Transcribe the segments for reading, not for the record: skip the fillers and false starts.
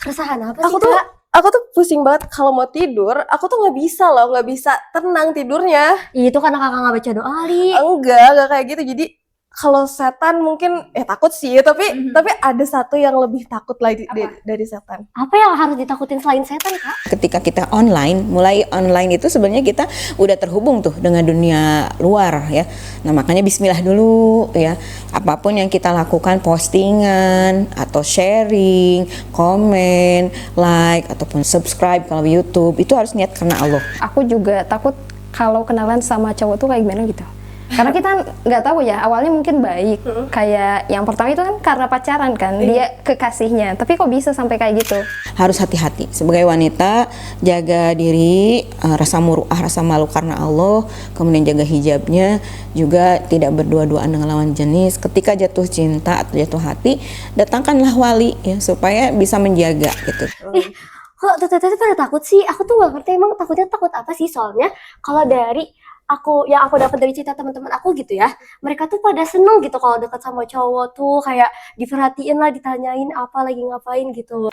Keresahan apa Aku sih, tuh Kak? aku tuh pusing banget kalau mau tidur, aku tuh nggak bisa loh, nggak bisa tenang tidurnya. Itu karena Kakak nggak baca doa kali. Enggak kayak gitu. Jadi kalau setan mungkin takut sih, tapi ada satu yang lebih takut lagi Apa? dari setan. Apa yang harus ditakutin selain setan, Kak? Ketika kita mulai online itu sebenarnya kita udah terhubung tuh dengan dunia luar ya. Nah makanya bismillah dulu ya. Apapun yang kita lakukan, postingan atau sharing, komen, like ataupun subscribe kalau YouTube, itu harus niat karena Allah. Aku juga takut kalau kenalan sama cowok tuh kayak gimana gitu. Karena kita nggak tahu ya, awalnya mungkin baik. Kayak yang pertama itu kan karena pacaran kan, dia kekasihnya. Tapi kok bisa sampai kayak gitu? Harus hati-hati sebagai wanita, jaga diri, rasa muruah, rasa malu karena Allah, kemudian jaga hijabnya, juga tidak berdua-duaan dengan lawan jenis. Ketika jatuh cinta atau jatuh hati, datangkanlah wali ya supaya bisa menjaga gitu. Kok teteh pada takut sih? Aku tuh nggak ngerti emang takutnya takut apa sih? Soalnya kalau dari yang aku dapat dari cerita teman-teman aku gitu ya, mereka tuh pada seneng gitu kalau deket sama cowok tuh kayak diperhatiin lah, ditanyain apa lagi ngapain gitu.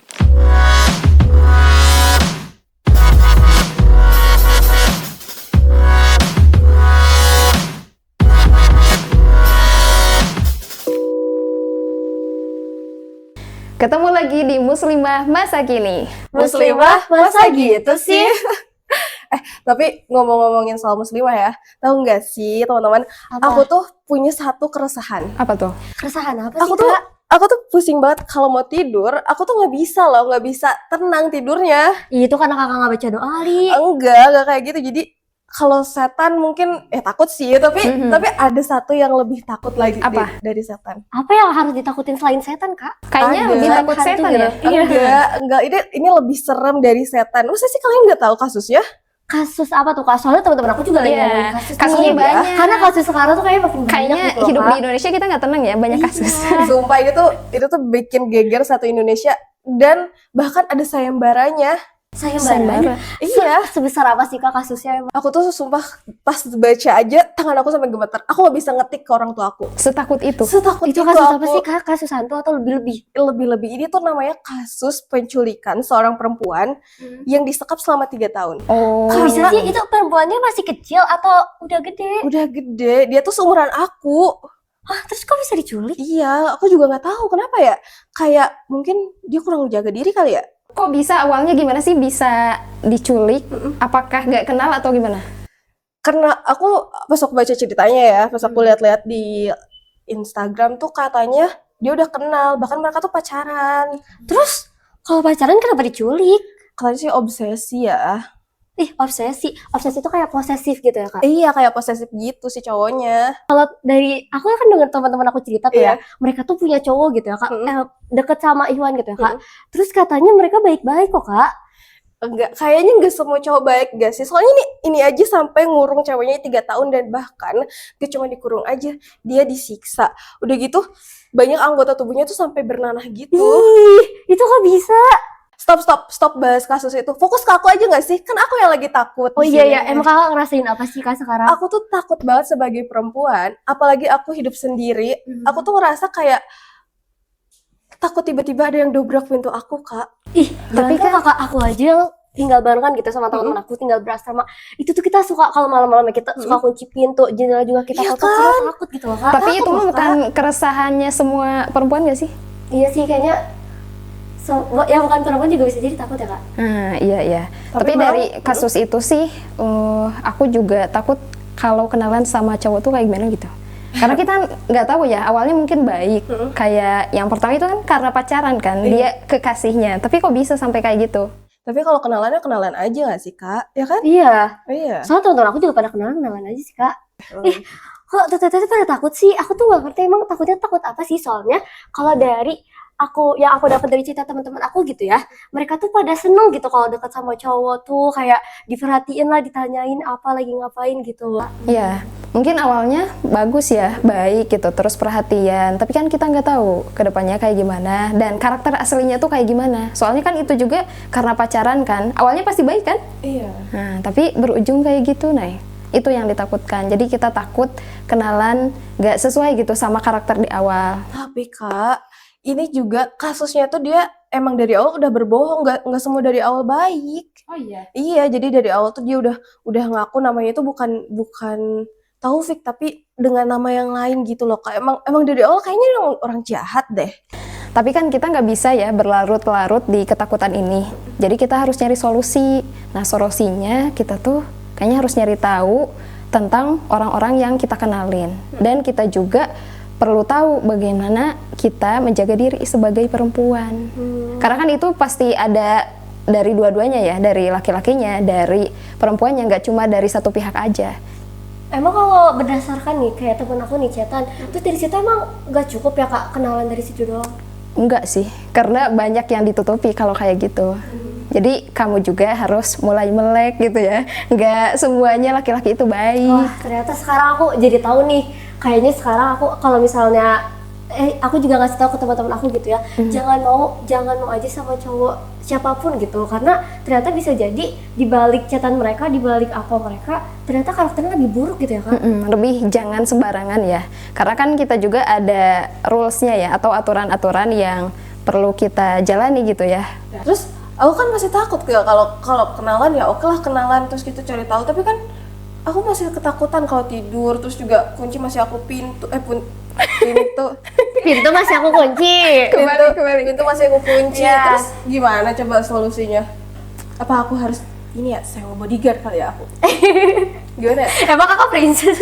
Ketemu lagi di Muslimah Masa Kini. Muslimah masa gitu sih? Tapi ngomongin soal muslimah ya, tahu nggak sih teman-teman, Apa? aku tuh punya satu keresahan. Apa tuh? Keresahan apa Aku sih, tuh Kak? aku tuh pusing banget kalau mau tidur, aku tuh nggak bisa loh, nggak bisa tenang tidurnya. Itu karena Kakak nggak baca doa kali. Enggak kayak gitu. Jadi kalau setan mungkin takut sih, tapi ada satu yang lebih takut lagi Apa? dari setan. Apa yang harus ditakutin selain setan, Kak? Kayaknya Ada. lebih takut Hantu setan gitu. ya? Enggak, ini lebih serem dari setan. Masa sih kalian nggak tahu kasusnya? Kasus apa tuh, Kak? Soalnya teman-teman aku juga lagi Iya, ngomongin kasus kasusnya nih. banyak. Karena kasus sekarang tuh kayaknya makin banyak Kayaknya gitu loh, hidup Kak. di Indonesia kita nggak tenang ya, banyak kasus. Sumpah itu tuh bikin geger satu Indonesia, dan bahkan ada sayembaranya. Sayembara. Iya. Sebesar apa sih, Kak, kasusnya emang? Aku tuh sumpah pas baca aja tangan aku sampai gemeter. Aku gak bisa ngetik ke orang tua aku. Setakut itu. Setakut Itu itu kasus aku. apa sih, Kak? Kasus hantu atau lebih-lebih? Lebih-lebih ini tuh namanya kasus penculikan seorang perempuan yang disekap selama 3 tahun. Oh. Kok bisa sih? Itu perempuannya masih kecil atau udah gede? Udah gede, dia tuh seumuran aku. Hah, terus kok bisa diculik? Iya, aku juga nggak tahu kenapa ya. Kayak mungkin dia kurang jaga diri kali ya. Kok bisa awalnya gimana sih bisa diculik? Apakah nggak kenal atau gimana? Karena aku pas aku baca ceritanya ya, pas aku lihat-lihat di Instagram tuh katanya dia udah kenal, bahkan mereka tuh pacaran. Terus kalau pacaran kenapa diculik? Katanya sih obsesi ya. Ih, obsesi. Obsesi itu kayak posesif gitu ya, Kak? Iya, kayak posesif gitu si cowoknya. Kalau dari aku kan dengar teman-teman aku cerita tuh Iya. ya, mereka tuh punya cowok gitu ya, Kak. Mm-mm. Deket sama Iwan gitu ya, Kak. Terus katanya mereka baik-baik kok, Kak. Kayaknya nggak semua cowok baik gak sih? Soalnya ini aja sampai ngurung ceweknya 3 tahun, dan bahkan dia cuma dikurung aja, dia disiksa. Udah gitu banyak anggota tubuhnya tuh sampai bernanah gitu. Ih, itu kok bisa? Stop bahas kasus itu. Fokus ke aku aja nggak sih? Kan aku yang lagi takut. Oh di iya sini. ya, emang Kakak ngerasain apa sih, Kak, sekarang? Aku tuh takut banget sebagai perempuan, apalagi aku hidup sendiri. Aku tuh ngerasa kayak takut tiba-tiba ada yang dobrak pintu aku, Kak. Ih, tapi kan kakak aku aja yang tinggal barengan gitu sama teman-teman aku, tinggal berasrama. Itu tuh kita suka kalau malam-malam kita suka kunci pintu, jendela juga kita Iya tutup, kan? karena takut gitu loh, Kak. Tapi itu Takut, bukan keresahannya semua perempuan nggak sih? Iya sih, kayaknya yang bukan perempuan juga bisa jadi takut ya, Kak. Nah, iya. Tapi Tapi memang- dari kasus itu sih, aku juga takut kalau kenalan sama cowok tuh kayak gimana gitu. Karena kita nggak tahu ya, awalnya mungkin baik. Kayak yang pertama itu kan karena pacaran kan, dia kekasihnya. Tapi kok bisa sampai kayak gitu? Tapi kalau kenalan aja nggak sih, Kak? Ya kan? Iya. Iya. Soalnya teman-teman aku juga pada kenalan aja sih, Kak. Ih, kok teteh pada takut sih? Aku tuh gak ngerti emang takutnya takut apa sih? Soalnya kalau dari yang aku dapat dari cerita teman-teman aku gitu ya, mereka tuh pada seneng gitu kalau deket sama cowok tuh kayak diperhatiin lah, ditanyain apa lagi ngapain gitu. Iya, mungkin awalnya bagus ya, baik gitu, terus perhatian. Tapi kan kita nggak tahu kedepannya kayak gimana dan karakter aslinya tuh kayak gimana. Soalnya kan itu juga karena pacaran kan, awalnya pasti baik kan? Iya. Nah, tapi berujung kayak gitu, Nay. Itu yang ditakutkan. Jadi kita takut kenalan nggak sesuai gitu sama karakter di awal. Tapi Kak, ini juga kasusnya tuh dia emang dari awal udah berbohong, nggak semua dari awal baik. Oh iya. Iya, jadi dari awal tuh dia udah ngaku namanya itu bukan Taufik tapi dengan nama yang lain gitu loh Kak. Emang dari awal kayaknya dia orang jahat deh. Tapi kan kita nggak bisa ya berlarut-larut di ketakutan ini. Jadi kita harus nyari solusi. Nah, solusinya kita tuh kayaknya harus nyari tahu tentang orang-orang yang kita kenalin. Dan kita juga perlu tahu bagaimana kita menjaga diri sebagai perempuan. Karena kan itu pasti ada dari dua-duanya ya, dari laki-lakinya, dari perempuannya, nggak cuma dari satu pihak aja. Emang kalau berdasarkan nih kayak temen aku nih chatan, terus dari situ emang gak cukup ya Kak kenalan dari situ doang? Enggak sih, karena banyak yang ditutupi kalau kayak gitu. Jadi kamu juga harus mulai melek gitu ya. Nggak semuanya laki-laki itu baik. Wah ternyata sekarang aku jadi tahu nih, kayaknya sekarang aku kalau misalnya aku juga ngasih tahu ke teman-teman aku gitu ya, jangan mau aja sama cowok siapapun gitu, karena ternyata bisa jadi di balik chatan mereka, di balik apa mereka, ternyata karakternya lebih buruk gitu ya Kak. Lebih jangan sembarangan ya, karena kan kita juga ada rules-nya ya, atau aturan-aturan yang perlu kita jalani gitu ya. Terus aku kan masih takut kalau kenalan ya oke lah kenalan terus kita cari tahu, tapi kan aku masih ketakutan kalau tidur, terus juga kunci masih aku pintu Pintu masih aku kunci. pintu masih aku kunci. Iya. Terus gimana coba solusinya? Apa aku harus ini ya sewa bodyguard kali ya aku? Gimana ya? Emang Kakak princess?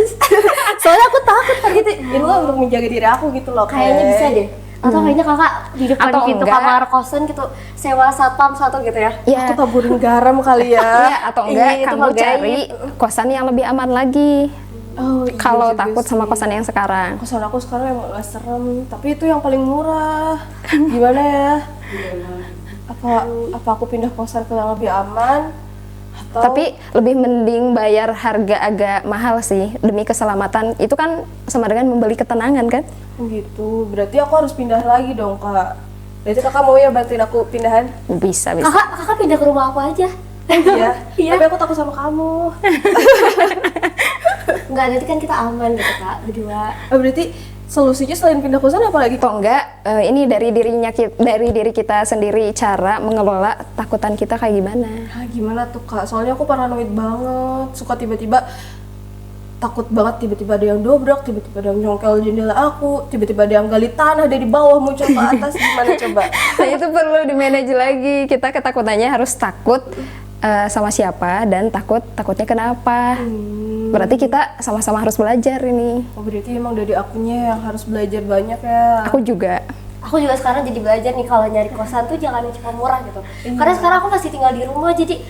Soalnya aku takut kan gitu, ini untuk menjaga diri aku gitu loh. Kayaknya bisa deh. Atau kayaknya Kakak di depan Atau pintu enggak. kamar kosan gitu, sewa satpam satu gitu ya? Ya, Aku taburin garam kali ya. ya atau enggak Iya, itu kamu mah gaib. cari kosan yang lebih aman lagi. Oh, iya Kalau juga takut sama sih. kosan yang sekarang. Kosan aku sekarang emang gak serem, tapi itu yang paling murah. Gimana ya? Apa aku pindah kosan ke yang lebih aman? Atau Tapi lebih mending bayar harga agak mahal sih demi keselamatan. Itu kan sama dengan membeli ketenangan kan? gitu. Berarti aku harus pindah lagi dong, Kak. Berarti Kakak mau ya bantuin aku pindahan? Bisa. Kakak pindah ke rumah aku aja. Iya. Iya. Tapi aku takut sama kamu. Enggak, nanti kan kita aman gitu Kak, berdua. Berarti solusinya selain pindah kosan apa lagi? Atau enggak ini dari diri kita sendiri cara mengelola takutan kita kayak gimana. Gimana tuh, Kak? Soalnya aku paranoid banget. Suka tiba-tiba takut banget, tiba-tiba ada yang dobrak, tiba-tiba ada yang nyongkel jendela aku, tiba-tiba ada yang gali tanah dari bawah muncul ke atas. Gimana coba? Nah itu perlu di-manage lagi. Kita ketakutannya harus takut sama siapa dan takutnya kenapa. Berarti kita sama-sama harus belajar ini. Oh, berarti emang dari akunya yang harus belajar banyak ya. Aku juga. Aku juga sekarang jadi belajar nih kalau nyari kosan tuh jangan yang cuma murah gitu. Karena sekarang aku masih tinggal di rumah jadi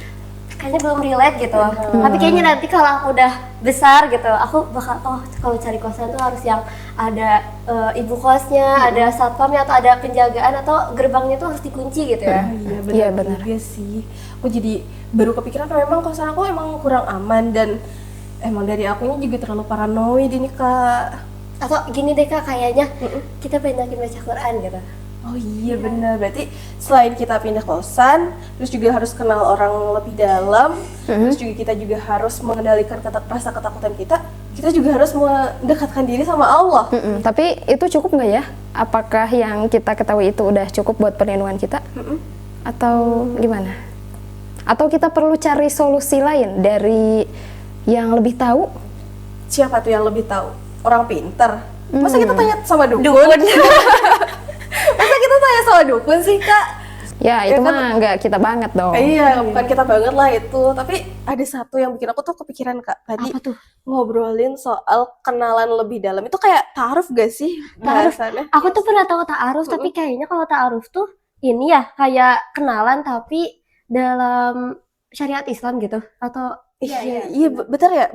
kayaknya belum relate gitu. Tapi kayaknya nanti kalau aku udah besar gitu, aku bakal kalau cari kosan tuh harus yang ada ibu kosnya, ada satpamnya atau ada penjagaan atau gerbangnya tuh harus dikunci gitu ya. Iya Iya, benar. juga sih. Aku jadi baru kepikiran kalau memang kosan aku emang kurang aman dan emang dari akunya juga terlalu paranoid ini, Kak. Atau gini deh Kak, kayaknya kita banyakin baca Quran gitu. Oh iya benar, berarti selain kita pindah kosan, terus juga harus kenal orang lebih dalam, terus juga kita juga harus mengendalikan rasa ketakutan kita juga harus mendekatkan diri sama Allah. Tapi itu cukup nggak ya? Apakah yang kita ketahui itu udah cukup buat perlindungan kita? Atau gimana? Atau kita perlu cari solusi lain dari yang lebih tahu? Siapa tuh yang lebih tahu? Orang pinter. Masa kita tanya sama dukun? Masa kita tanya sama dukun sih, Kak? Ya itu Ya kan? mah nggak kita banget dong. Iya, bukan kita banget lah itu. Tapi ada satu yang bikin aku tuh kepikiran, Kak. Tadi Apa tuh? ngobrolin soal kenalan lebih dalam. Itu kayak ta'aruf gak sih Ta'aruf. bahasannya? Aku tuh pernah tahu ta'aruf, tapi kayaknya kalau ta'aruf tuh ini ya kayak kenalan tapi dalam syariat Islam gitu atau Iya, bener ya.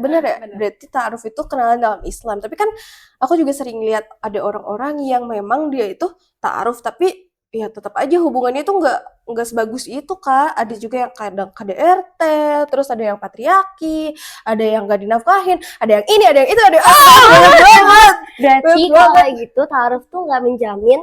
Berarti ta'aruf itu kenalan dalam Islam. Tapi kan aku juga sering lihat ada orang-orang yang memang dia itu ta'aruf, tapi ya tetap aja hubungannya itu nggak sebagus itu, Kak. Ada juga yang kadang KDRT, terus ada yang patriarki, ada yang nggak dinafkahin, ada yang ini, ada yang itu, ada yang banyak banget. berarti Betul kalau banget. kayak gitu ta'aruf tuh nggak menjamin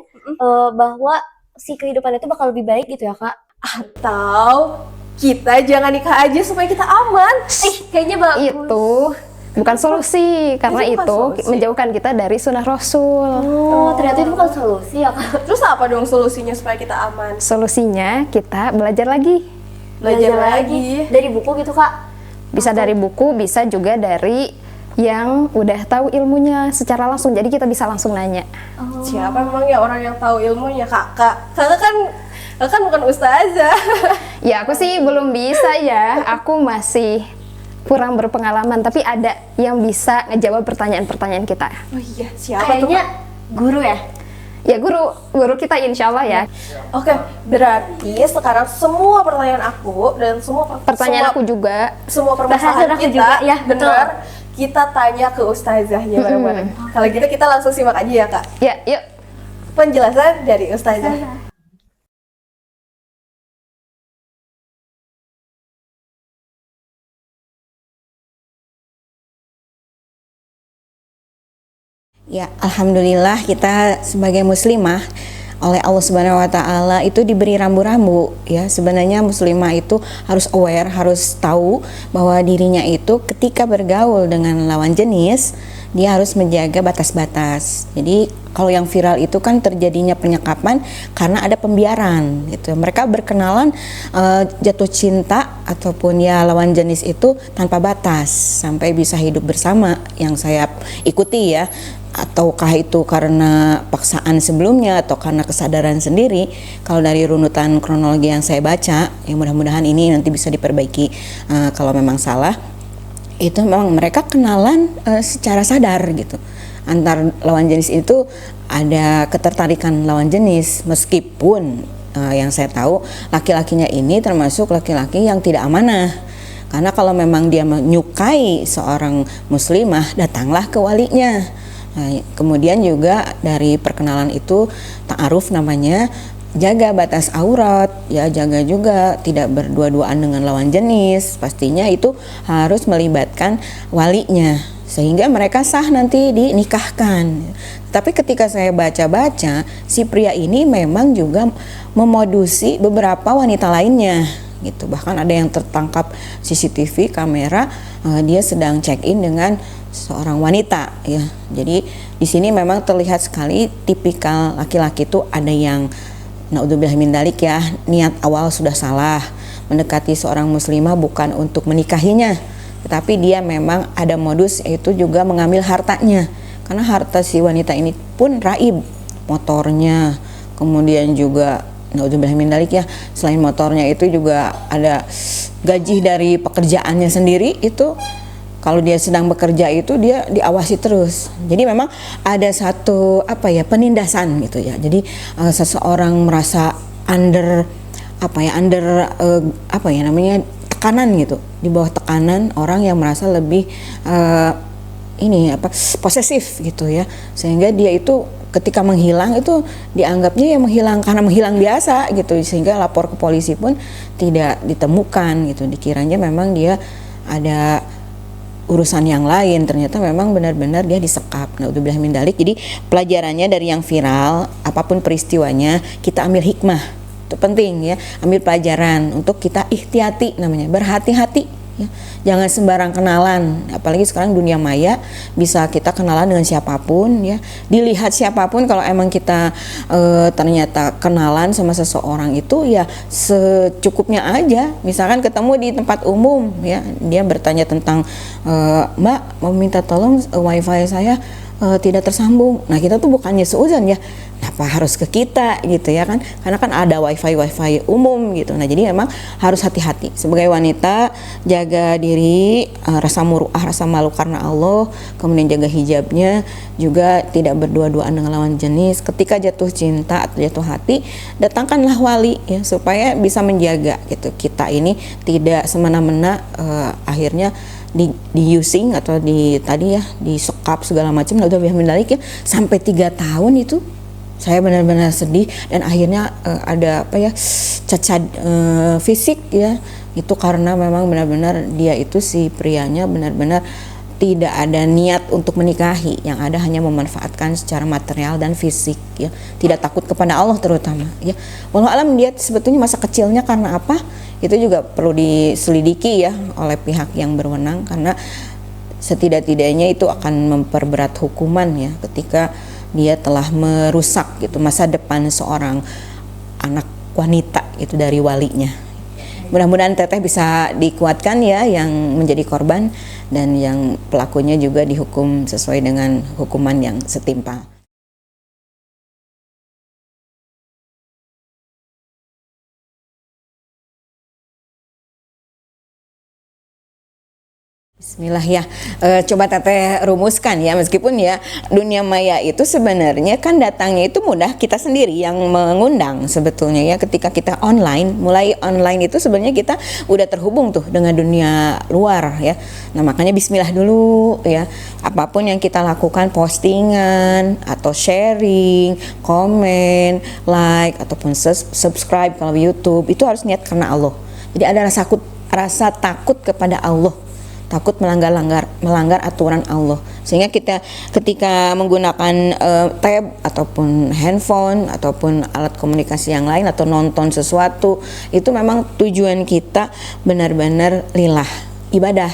bahwa si kehidupan itu bakal lebih baik gitu ya Kak. Atau kita jangan nikah aja supaya kita aman. Kayaknya Itu bukan solusi karena Itu bukan itu solusi. menjauhkan kita dari sunnah Rasul. Oh, ternyata itu bukan solusi ya Kak. Terus apa dong solusinya supaya kita aman? Solusinya kita belajar lagi. Belajar lagi. Dari buku gitu Kak. Bisa dari buku, bisa juga dari yang udah tahu ilmunya secara langsung. Jadi kita bisa langsung nanya. Siapa emang ya orang yang tahu ilmunya? Kakak kan bukan ustazah. Ya aku sih belum bisa ya. Aku masih kurang berpengalaman, tapi ada yang bisa ngejawab pertanyaan-pertanyaan kita. Oh iya, siapa tuh? Kayaknya guru ya. Ya guru kita insya Allah ya. Oke, berarti sekarang semua pertanyaan aku dan Pertanyaan aku juga. semua Bahasa permasalahan aku kita, juga, ya, betul. benar, kita tanya ke ustazahnya bareng-bareng. Kalau gitu kita langsung simak aja ya Kak. Ya, yuk. Penjelasan dari ustazah. Ya, alhamdulillah kita sebagai muslimah oleh Allah Subhanahu wa taala itu diberi rambu-rambu ya. Sebenarnya muslimah itu harus aware, harus tahu bahwa dirinya itu ketika bergaul dengan lawan jenis, dia harus menjaga batas-batas. Jadi kalau yang viral itu kan terjadinya penyekapan karena ada pembiaran gitu. Mereka berkenalan jatuh cinta ataupun ya lawan jenis itu tanpa batas sampai bisa hidup bersama yang saya ikuti ya. Ataukah itu karena paksaan sebelumnya atau karena kesadaran sendiri. Kalau dari runutan kronologi yang saya baca, yang mudah-mudahan ini nanti bisa diperbaiki kalau memang salah, itu memang mereka kenalan secara sadar gitu. Antar lawan jenis itu ada ketertarikan lawan jenis, meskipun yang saya tahu laki-lakinya ini termasuk laki-laki yang tidak amanah. Karena kalau memang dia menyukai seorang muslimah, datanglah ke walinya. Nah, kemudian juga dari perkenalan itu ta'aruf namanya, jaga batas aurat ya, jaga juga tidak berdua-duaan dengan lawan jenis. Pastinya itu harus melibatkan walinya sehingga mereka sah nanti dinikahkan. Tapi ketika saya baca-baca, si pria ini memang juga memodusi beberapa wanita lainnya gitu. Bahkan ada yang tertangkap CCTV kamera, dia sedang check in dengan seorang wanita ya. Jadi di sini memang terlihat sekali tipikal laki-laki itu ada yang naudzubillah min dzalik ya, niat awal sudah salah, mendekati seorang muslimah bukan untuk menikahinya, tetapi dia memang ada modus yaitu juga mengambil hartanya. Karena harta si wanita ini pun raib, motornya, kemudian juga naudzubillah min dzalik ya, selain motornya itu juga ada gaji dari pekerjaannya sendiri itu. Kalau dia sedang bekerja itu dia diawasi terus. Jadi memang ada satu penindasan gitu ya. Jadi seseorang merasa under tekanan gitu. Di bawah tekanan orang yang merasa lebih posesif gitu ya. Sehingga dia itu ketika menghilang itu dianggapnya ya menghilang karena menghilang biasa gitu. Sehingga lapor ke polisi pun tidak ditemukan gitu. Dikiranya memang dia ada urusan yang lain, ternyata memang benar-benar dia disekap. Naudzubillah min dzalik. Jadi pelajarannya dari yang viral, apapun peristiwanya, kita ambil hikmah. Itu penting ya, ambil pelajaran untuk kita ihtiyati namanya, berhati-hati ya. Jangan sembarang kenalan, apalagi sekarang dunia maya bisa kita kenalan dengan siapapun ya. Dilihat siapapun, kalau emang kita ternyata kenalan sama seseorang itu ya secukupnya aja. Misalkan ketemu di tempat umum ya, dia bertanya tentang Mbak mau minta tolong wifi saya tidak tersambung. Nah kita tuh bukannya seuzon ya, kenapa harus ke kita gitu ya kan, karena kan ada wifi umum gitu. Nah jadi memang harus hati-hati sebagai wanita, jaga diri, rasa muruah, rasa malu karena Allah, kemudian jaga hijabnya, juga tidak berdua-duaan dengan lawan jenis. Ketika jatuh cinta atau jatuh hati, datangkanlah wali ya, supaya bisa menjaga gitu kita ini tidak semena-mena akhirnya di using atau disekap segala macam. Udah ya sampai 3 tahun itu saya benar-benar sedih, dan akhirnya ada cacat fisik ya, itu karena memang benar-benar dia itu si prianya benar-benar tidak ada niat untuk menikahi, yang ada hanya memanfaatkan secara material dan fisik ya, tidak takut kepada Allah terutama ya. Walau alam dia sebetulnya masa kecilnya karena apa, itu juga perlu diselidiki ya oleh pihak yang berwenang, karena setidak-tidaknya itu akan memperberat hukuman ya ketika dia telah merusak gitu masa depan seorang anak wanita itu dari walinya. Mudah-mudahan Teteh bisa dikuatkan ya yang menjadi korban dan yang pelakunya juga dihukum sesuai dengan hukuman yang setimpal. Bismillah ya. Coba Teteh rumuskan ya, meskipun ya dunia maya itu sebenarnya kan datangnya itu mudah, kita sendiri yang mengundang sebetulnya ya. Ketika kita online, mulai online itu sebenarnya kita udah terhubung tuh dengan dunia luar ya. Nah makanya bismillah dulu ya. Apapun yang kita lakukan, postingan atau sharing, komen, like ataupun subscribe kalau YouTube, itu harus niat karena Allah. Jadi ada rasa takut kepada Allah, takut melanggar aturan Allah, sehingga kita ketika menggunakan tab ataupun handphone ataupun alat komunikasi yang lain atau nonton sesuatu, itu memang tujuan kita benar-benar lillah, ibadah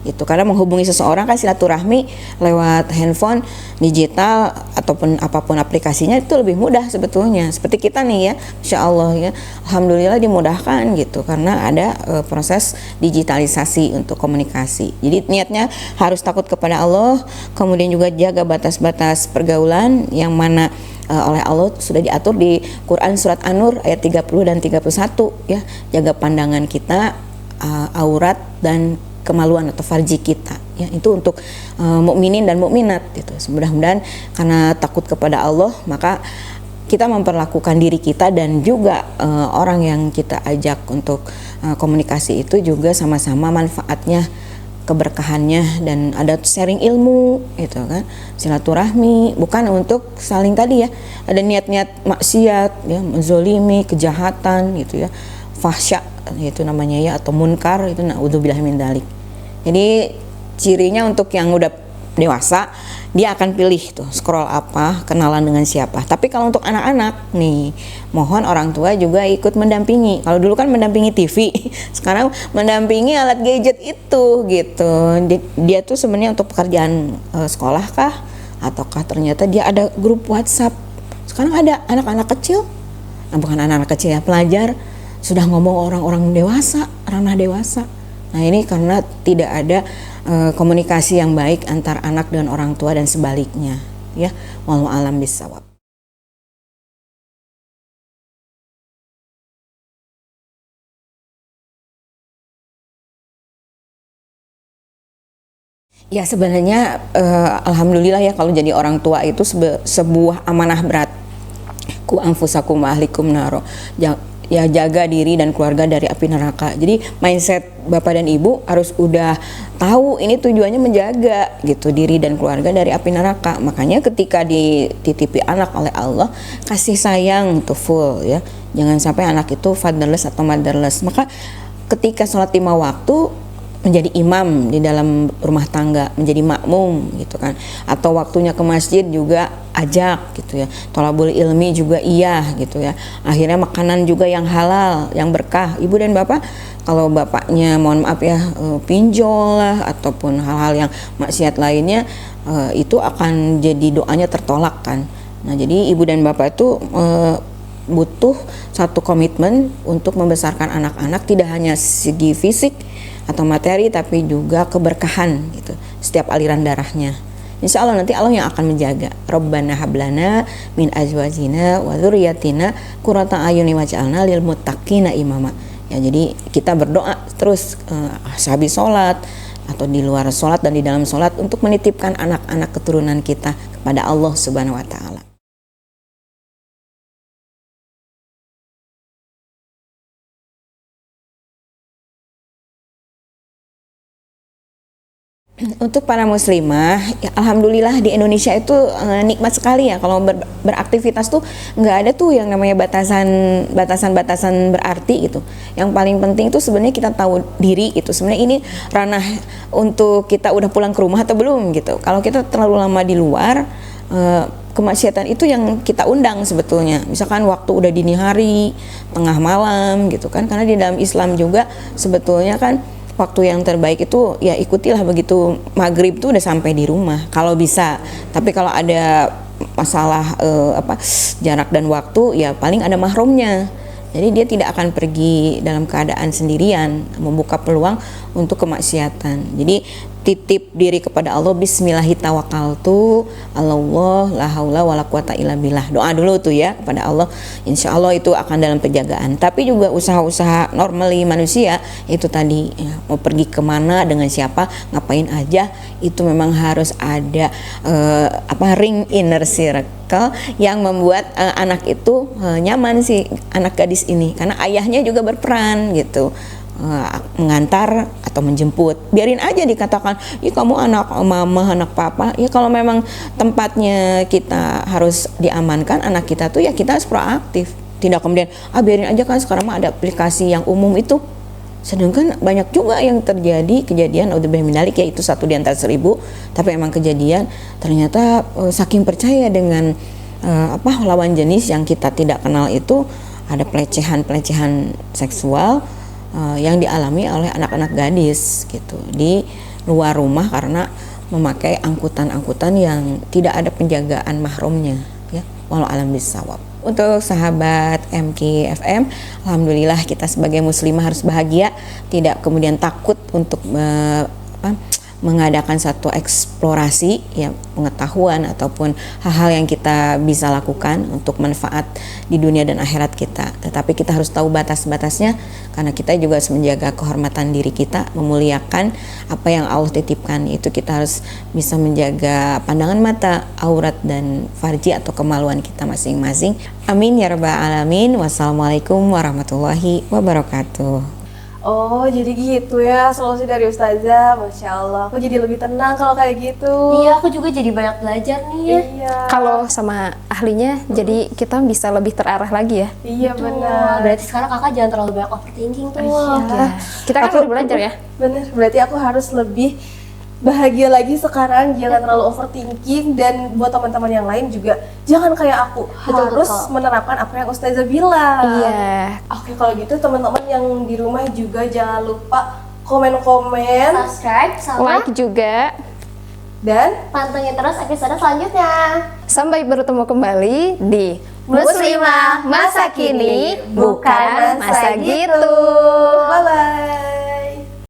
itu. Karena menghubungi seseorang kan silaturahmi lewat handphone digital ataupun apapun aplikasinya itu lebih mudah sebetulnya. Seperti kita nih ya, Insya Allah ya, alhamdulillah dimudahkan gitu karena ada proses digitalisasi untuk komunikasi. Jadi niatnya harus takut kepada Allah, kemudian juga jaga batas-batas pergaulan yang mana oleh Allah sudah diatur di Quran surat An-Nur ayat 30 dan 31 ya. Jaga pandangan kita, aurat dan kemaluan atau farji kita ya, itu untuk mukminin dan mukminat gitu. Mudah-mudahan karena takut kepada Allah maka kita memperlakukan diri kita dan juga orang yang kita ajak untuk komunikasi itu juga sama-sama manfaatnya, keberkahannya, dan ada sharing ilmu gitu kan, silaturahmi, bukan untuk saling tadi ya ada niat-niat maksiat ya, menzolimi, kejahatan gitu ya, fahsya itu namanya ya, atau munkar, itu naudzubillah min dzalik. Jadi cirinya untuk yang udah dewasa dia akan pilih tuh scroll apa, kenalan dengan siapa. Tapi kalau untuk anak-anak nih, mohon orang tua juga ikut mendampingi. Kalau dulu kan mendampingi TV, sekarang mendampingi alat gadget itu gitu. Dia tuh sebenarnya untuk pekerjaan sekolah kah, ataukah ternyata dia ada grup WhatsApp. Sekarang ada anak-anak kecil, bukan anak-anak kecil ya, pelajar sudah ngomong orang-orang dewasa, ranah dewasa. Nah ini karena tidak ada komunikasi yang baik antar anak dengan orang tua dan sebaliknya ya. Wallahu a'lam bishawab. Ya sebenarnya alhamdulillah ya kalau jadi orang tua itu sebuah amanah berat. Ku anfusakum wa ahlikum naro. Ya jaga diri dan keluarga dari api neraka. Jadi mindset bapak dan ibu harus udah tahu ini tujuannya menjaga gitu diri dan keluarga dari api neraka. Makanya ketika dititipi anak oleh Allah, kasih sayang tuh full ya. Jangan sampai anak itu fatherless atau motherless. Maka ketika sholat 5 waktu menjadi imam di dalam rumah tangga, menjadi makmum gitu kan, atau waktunya ke masjid juga ajak gitu ya, thalabul ilmi juga iya gitu ya, akhirnya makanan juga yang halal, yang berkah. Ibu dan bapak, kalau bapaknya mohon maaf ya pinjol lah ataupun hal-hal yang maksiat lainnya, itu akan jadi doanya tertolak kan. Nah jadi ibu dan bapak itu butuh satu komitmen untuk membesarkan anak-anak, tidak hanya segi fisik atau materi tapi juga keberkahan gitu setiap aliran darahnya. Insya Allah nanti Allah yang akan menjaga. Rabbana hablana min azwajina wa dzurriyyatina qurrata ayuni waj'alna lil muttaqina imama. Ya jadi kita berdoa terus sehabis sholat atau di luar sholat dan di dalam sholat untuk menitipkan anak-anak keturunan kita kepada Allah Subhanahu wa taala. Untuk para muslimah, ya alhamdulillah di Indonesia itu nikmat sekali ya kalau beraktivitas tuh nggak ada tuh yang namanya batasan berarti gitu. Yang paling penting tuh sebenarnya kita tahu diri gitu. Sebenarnya ini ranah untuk kita udah pulang ke rumah atau belum gitu. Kalau kita terlalu lama di luar, kemaksiatan itu yang kita undang sebetulnya. Misalkan waktu udah dini hari, tengah malam gitu kan. Karena di dalam Islam juga sebetulnya kan waktu yang terbaik itu ya ikutilah begitu maghrib tuh udah sampai di rumah kalau bisa. Tapi kalau ada masalah jarak dan waktu ya paling ada mahramnya. Jadi dia tidak akan pergi dalam keadaan sendirian, membuka peluang untuk kemaksiatan. Jadi titip diri kepada Allah, bismillahi tawakkaltu, Allah la haula wala quwata illa billah. Doa dulu tuh ya kepada Allah. Insya Allah itu akan dalam penjagaan. Tapi juga usaha-usaha normally manusia itu tadi ya, mau pergi kemana, dengan siapa, ngapain aja, itu memang harus ada ring inner circle yang membuat anak itu nyaman sih, anak gadis ini, karena ayahnya juga berperan gitu, mengantar atau menjemput. Biarin aja dikatakan, ya kamu anak mama, anak papa. Ya kalau memang tempatnya kita harus diamankan anak kita tuh ya kita harus proaktif. Tidak kemudian biarin aja kan sekarang mah ada aplikasi yang umum itu. Sedangkan banyak juga yang terjadi kejadian udah minalik, ya itu 1 di antara 1000, tapi emang kejadian ternyata saking percaya dengan lawan jenis yang kita tidak kenal itu, ada pelecehan seksual yang dialami oleh anak-anak gadis gitu di luar rumah karena memakai angkutan-angkutan yang tidak ada penjagaan mahramnya ya. Walau alam bisawab. Untuk sahabat MKFM, alhamdulillah kita sebagai muslimah harus bahagia, tidak kemudian takut untuk mengadakan satu eksplorasi ya, pengetahuan ataupun hal-hal yang kita bisa lakukan untuk manfaat di dunia dan akhirat kita. Tetapi kita harus tahu batas-batasnya, karena kita juga harus menjaga kehormatan diri kita, memuliakan apa yang Allah titipkan. Itu kita harus bisa menjaga pandangan mata, aurat dan farji atau kemaluan kita masing-masing. Amin ya rabbal alamin. Wassalamualaikum warahmatullahi wabarakatuh. Oh, jadi gitu ya solusi dari Ustazah. Masya Allah, aku jadi lebih tenang kalau kayak gitu. Iya, aku juga jadi banyak belajar nih. Iya. Kalau sama ahlinya, jadi kita bisa lebih terarah lagi ya. Iya Betul. benar. Berarti sekarang kakak jangan terlalu banyak overthinking tuh. Ya. Kita kan udah belajar ya. Bener, berarti aku harus lebih bahagia lagi sekarang, jangan terlalu overthinking. Dan buat teman-teman yang lain juga jangan kayak aku, harus menerapkan apa yang Ustazah bilang. Iya. Oke, kalau gitu teman-teman yang di rumah juga jangan lupa komen-komen Subscribe sama Like juga. dan pantengin terus episode selanjutnya. Sampai bertemu kembali di Muslimah masa kini, bukan masa gitu. bye-bye.